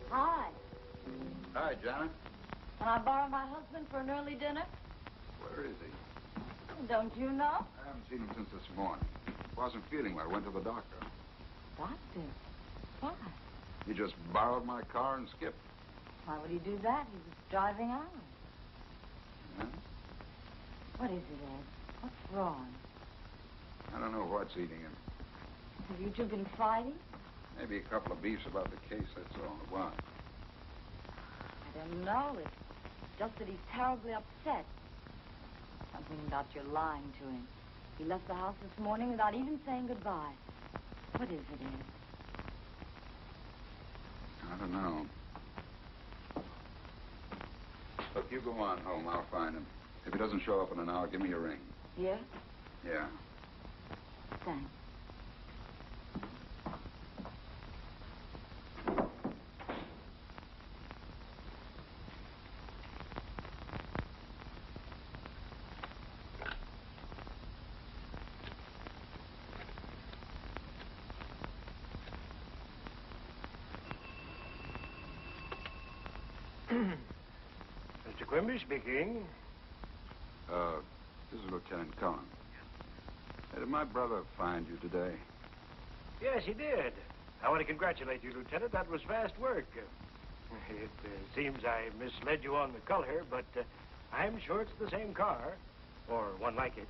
Hi. Hi, Janet. Can I borrow my husband for an early dinner? Where is he? Don't you know? I haven't seen him since this morning. Wasn't feeling well. Went to the doctor. Doctor? Why? He just borrowed my car and skipped. Why would he do that? He was driving out. Yeah? What is it, Ed? What's wrong? I don't know what's eating him. Have you two been fighting? Maybe a couple of beefs about the case, that's all. Why? I don't know. It's just that he's terribly upset. Something about your lying to him. He left the house this morning without even saying goodbye. What is it, Ed? I don't know. Look, you go on home. I'll find him. If he doesn't show up in an hour, give me a ring. Yeah? Yeah. Thanks. Mr. Quimby speaking. This is Lieutenant Cullen. Hey, did my brother find you today? Yes, he did. I want to congratulate you, Lieutenant. That was fast work. It seems I misled you on the color, but I'm sure it's the same car, or one like it.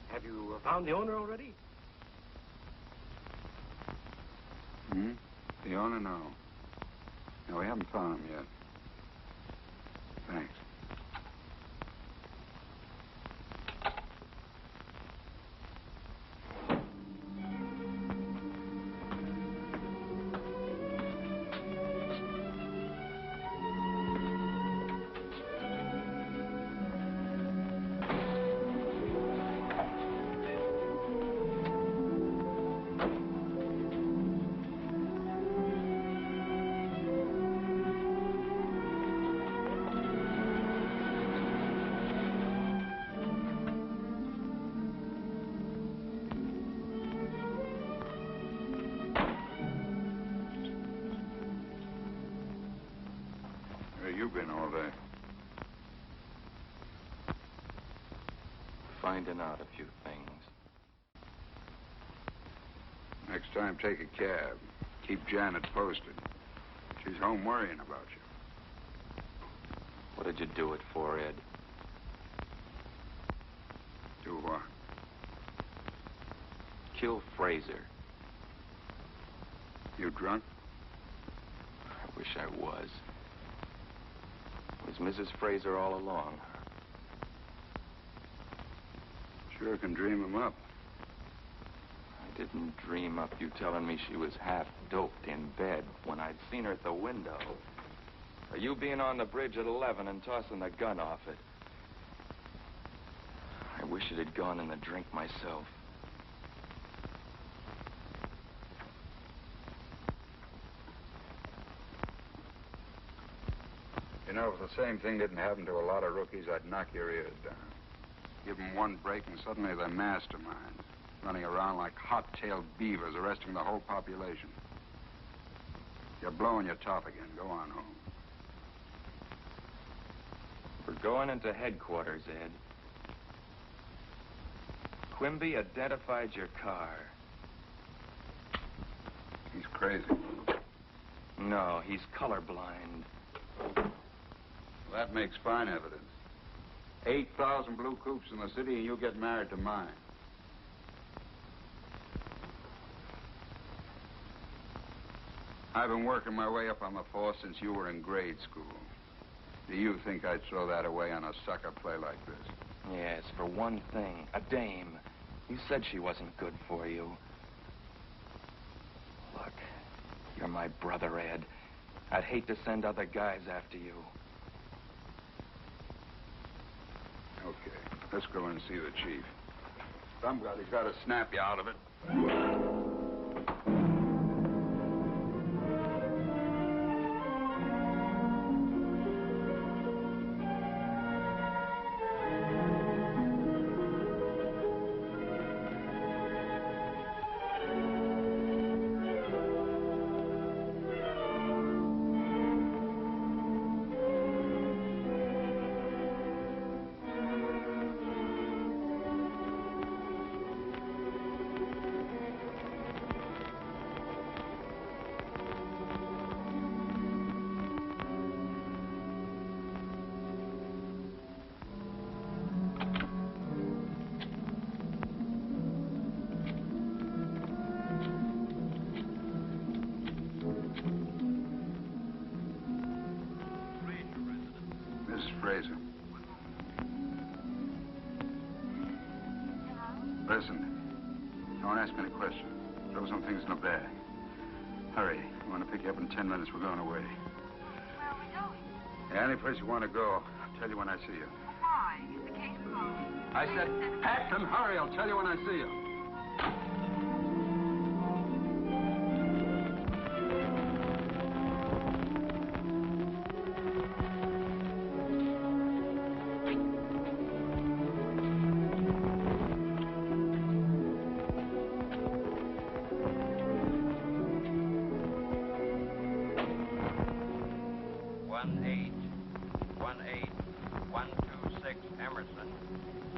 Have you found the owner already? Hmm? The owner? No. No, we haven't found him yet. Thanks. Where you been all day? Finding out a few things. Next time, take a cab. Keep Janet posted. She's home worrying about you. What did you do it for, Ed? Do what? Kill Frazer. You drunk? I wish I was. Was Mrs. Frazer all along? Sure can dream him up. I didn't dream up you telling me she was half doped in bed when I'd seen her at the window. Or you being on the bridge at 11 and tossing the gun off it. I wish it had gone in the drink myself. You know, if the same thing didn't happen to a lot of rookies, I'd knock your ears down. Give them one break, and suddenly they're masterminds, running around like hot-tailed beavers, arresting the whole population. You're blowing your top again. Go on home. We're going into headquarters, Ed. Quimby identified your car. He's crazy. No, he's colorblind. That makes fine evidence. 8,000 blue coupes in the city, and you get married to mine. I've been working my way up on the force since you were in grade school. Do you think I'd throw that away on a sucker play like this? Yes, for one thing, a dame. You said she wasn't good for you. Look, You're my brother, Ed. I'd hate to send other guys after you. Okay, let's go and see the chief. Somebody's got to snap you out of it. Frazer. Listen, don't ask me any questions. Throw some things in the bag. Hurry. I want to pick you up in 10 minutes. We're going away. Where are we going? Yeah, any place you want to go. I'll tell you when I see you. Why? Is the case closed? I said, pack and hurry. I'll tell you when I see you. 18126 Emerson.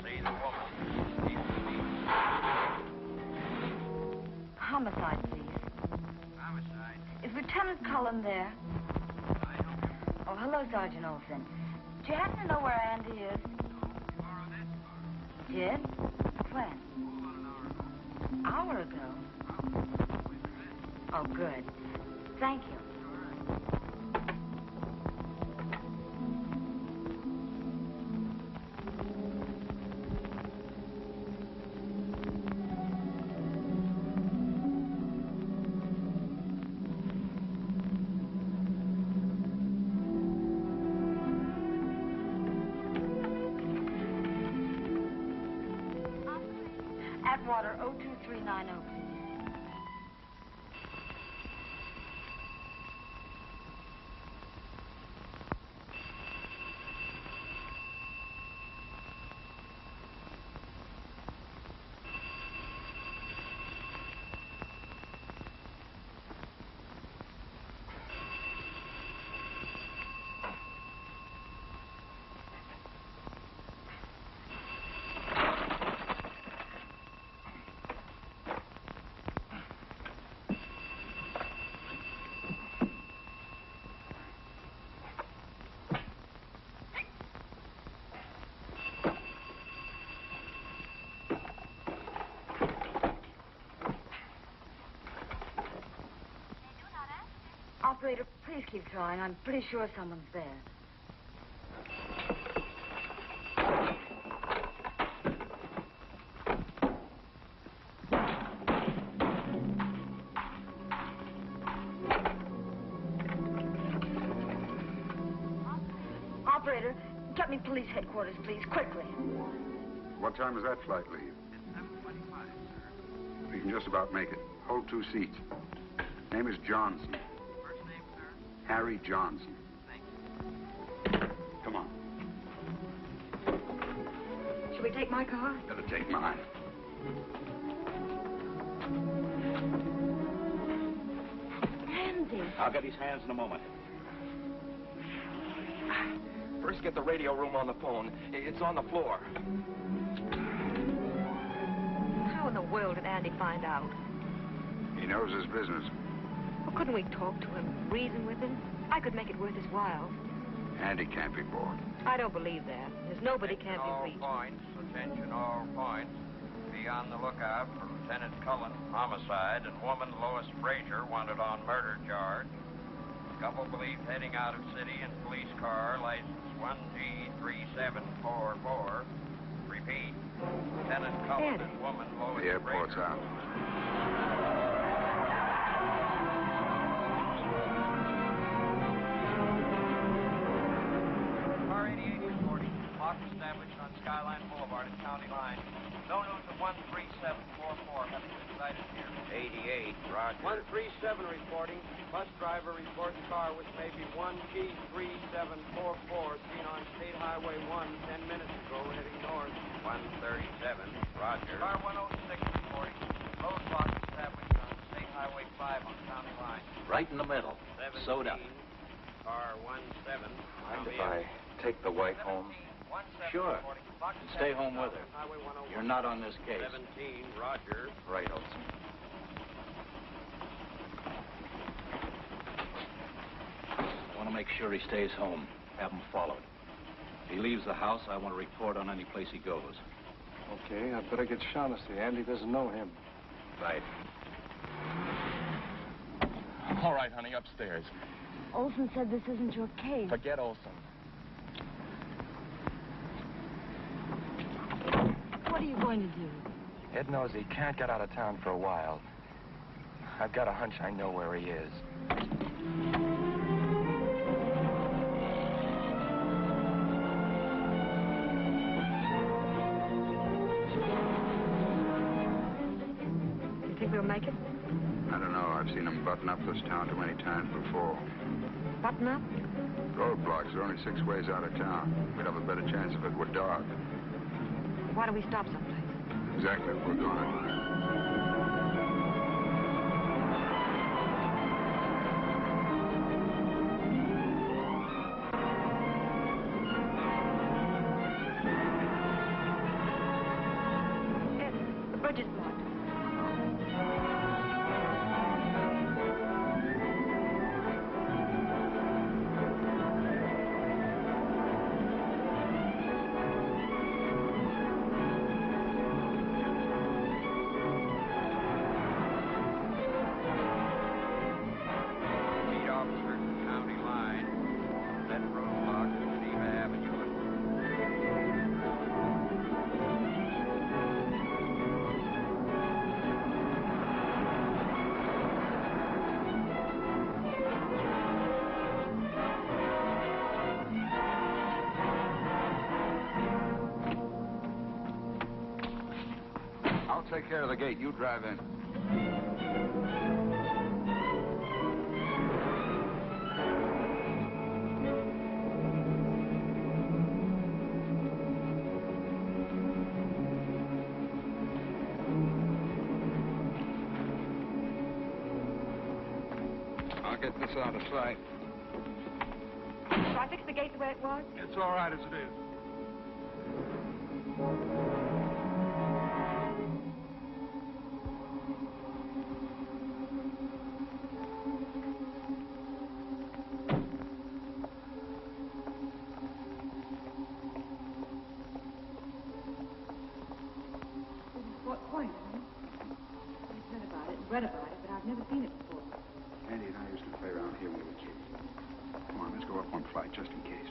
See the woman. Homicide, please. Homicide. Is Lieutenant Cullen there? Oh, hello, Sergeant Olson. Do you happen to know where Andy is? Did? When? Hour ago. Oh, good. Thank you. Atwater 02390, please. Operator, please keep trying. I'm pretty sure someone's there. Operator, get me police headquarters, please, quickly. What time does that flight leave? It's 7:25, sir. We can just about make it. Hold 2 seats. Name is Johnson. First name, sir? Harry Johnson. Thank you. Come on. Should we take my car? Better take mine. Andy. I'll get his hands in a moment. First, get the radio room on the phone. It's on the floor. How in the world did Andy find out? He knows his business. Well, couldn't we talk to him, reason with him? I could make it worth his while. Andy can't be bought. I don't believe that. There's nobody can't be reached. Attention all points. Be on the lookout for Lieutenant Cullen, homicide, and woman Lois Frazer wanted on murder charge. Couple believed heading out of city in police car, license 1G3744. Repeat. Lieutenant Cullen and woman Lois The airport's Frazer. out. Roadblock established on Skyline Boulevard at County Line. No news of 13744 having been sighted here. 88, Roger. 137 reporting. Bus driver reports car with maybe 1G3744 seen on State Highway 1 10 minutes ago heading north. 137, Roger. Car 106 reporting. Roadblock established on State Highway 5 on County Line. Right in the middle. 17, Sewed up. Car 17. Mind if I take the wife home? Sure. And stay home with her. You're not on this case. 17, Roger. Right, Olson. I want to make sure he stays home. Have him followed. If he leaves the house, I want to report on any place he goes. Okay, I'd better get Shaughnessy. Andy doesn't know him. Right. All right, honey, upstairs. Olson said this isn't your case. Forget Olson. What are you going to do? Ed knows he can't get out of town for a while. I've got a hunch I know where he is. You think we'll make it? I don't know. I've seen them button up this town too many times before. Button up? Roadblocks are only 6 ways out of town. We'd have a better chance if it were dark. Why don't we stop someplace? Exactly what we're doing. Ed, the bridge is blocked. Lead officer, County Line. Set roadblock, Geneva Avenue. I'll take care of the gate. You drive in. I'll get this out of sight. Shall I fix the gate the way it was? It's all right as it is. What point? I've heard about it and read about it, but I've never seen it before. Andy and I used to play around here when we were kids. Come on, let's go up one flight just in case.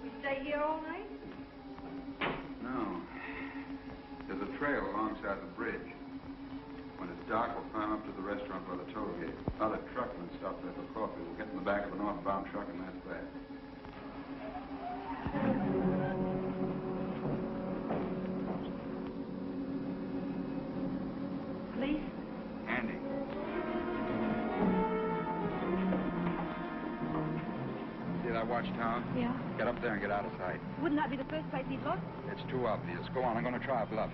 We stay here all night? No. There's a trail alongside the bridge. When it's dark, we'll climb up to the restaurant by the toll gate. A lot of truckmen stop there for coffee. We'll get in the back of a northbound truck, and that's that. Police? Andy. See that watchtower? Yeah. Get up there and get out of sight. Wouldn't that be the first place he'd look? It's too obvious. Go on, I'm going to try a bluff.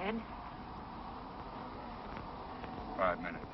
Ed? 5 minutes.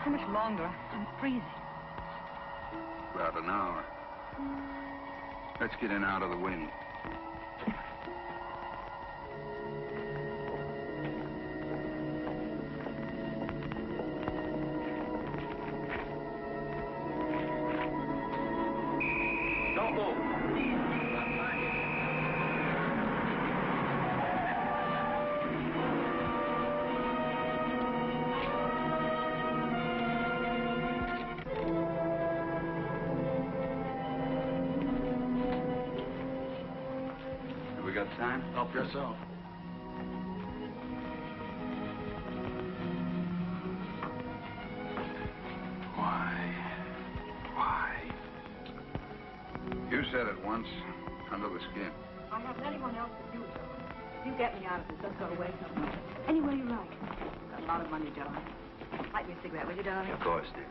How much longer? I'm freezing. About an hour. Let's get in out of the wind. Don't move. Have we got time? Help yourself. Why? You said it once, under the skin. I haven't anyone else but you, Joe. You get me out of this. Let's go away somewhere. Anywhere you like. Got a lot of money, darling. Light me a cigarette, will you, darling? Of course, dear.